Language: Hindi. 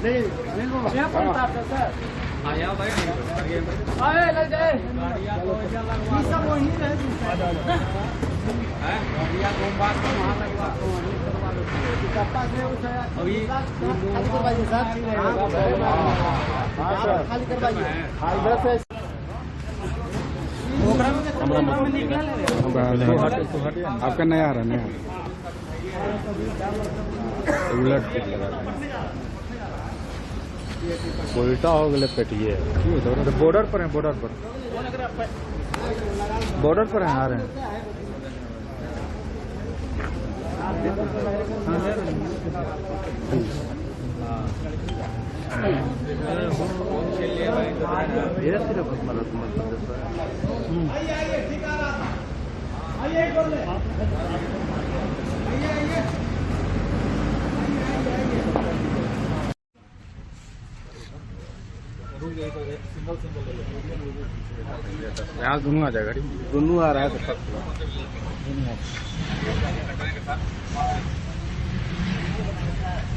नहीं यहाँ पर उतारते सर। हाँ यहाँ भाई आए लग जाए ये सब वही रहे गाड़ियाँ घूमवा तो वहाँ लगवा कप्पा से उठाया अभी खाली करवाइए सर खाली करवाइए इधर से आपका नया आ रहा नया उलट के लगा उल्टा हो गए पेटिए बॉर्डर पर है बॉर्डर पर है आ रहे हैं धीरे धीरे यहाँ दोनों आ जाएगा दोनों आ रहा है तो